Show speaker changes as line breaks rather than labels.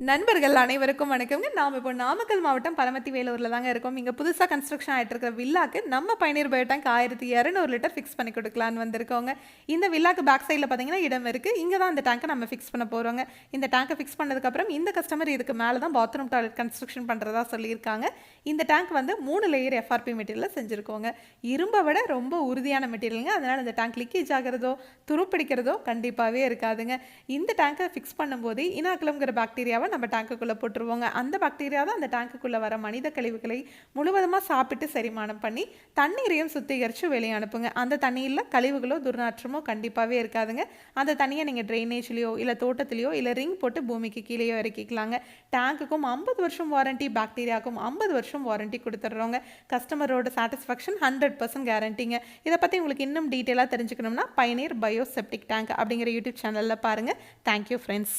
நண்பர்கள் அனைவருக்கும் வணக்கங்க. நாம் இப்போ நாமக்கல் மாவட்டம் பரமத்தி வேலூரில் தாங்க இருக்கோம். இங்கே புதுசாக கன்ஸ்ட்ரக்ஷன் ஆகிட்டு இருக்கிற வில்லாக்கு நம்ம பயனீர் பயோ டேங்க் 1200 லிட்டர் ஃபிக்ஸ் பண்ணி கொடுக்கலான்னு வந்திருக்கோங்க. இந்த வில்லாக்கு பேக் சைடில் பார்த்தீங்கன்னா இடம் இருக்குது. இங்கே தான் இந்த டேங்கை நம்ம ஃபிக்ஸ் பண்ண போகிறோங்க. இந்த டேங்கை ஃபிக்ஸ் பண்ணதுக்கப்புறம் இந்த கஸ்டமர் இதுக்கு மேலே தான் பாத்ரூம் டாய்லெட் கன்ஸ்ட்ரக்ஷன் பண்ணுறதா சொல்லியிருக்காங்க. இந்த டேங்க் வந்து 3 லேயர் எஃப்ஆர்பி மெட்டீரியலில் செஞ்சுருக்கோங்க. இரும்பை விட ரொம்ப உறுதியான மெட்டீரியலுங்க. அதனால் இந்த டேங்க் லீக்கேஜ் ஆகிறதோ துருப்பிடிக்கிறதோ கண்டிப்பாகவே இருக்காதுங்க. இந்த டேங்கை ஃபிக்ஸ் பண்ணும்போது இனாக்குலம்ங்கிற பாக்டீரியாவை நம்ம டேங்குக்குள்ளே போட்டுருவோங்க. அந்த பாக்டீரியா தான் அந்த டேங்குக்குள்ளே வர மனித கழிவுகளை முழுவதுமாக சாப்பிட்டு செரிமானம் பண்ணி தண்ணீரையும் சுத்திகரித்து வெளியே அனுப்புங்க. அந்த தண்ணியில் கழிவுகளோ துர்நாற்றமோ கண்டிப்பாகவே இருக்காதுங்க. அந்த தண்ணியை நீங்கள் ட்ரைனேஜ்லேயோ இல்லை தோட்டத்திலையோ இல்லை ரிங் போட்டு பூமிக்கு கீழேயோ இறக்கிக்கலாங்க. டேங்குக்கும் 50 வருஷம் வாரண்டி, பாக்டீரியாவுக்கும் 50 வருஷம் வாரண்டி கொடுத்துட்றோங்க. கஸ்டமரோட சாட்டிஸ்ஃபேக்ஷன் 100% கேரண்டிங்க. இதை பற்றி உங்களுக்கு இன்னும் டீட்டெயிலாக தெரிஞ்சுக்கணும்னா பயனீர் பயோ செப்டிக் டேங்க் அப்படிங்கிற யூடியூப் சேனலில் பாருங்கள். Thank you friends.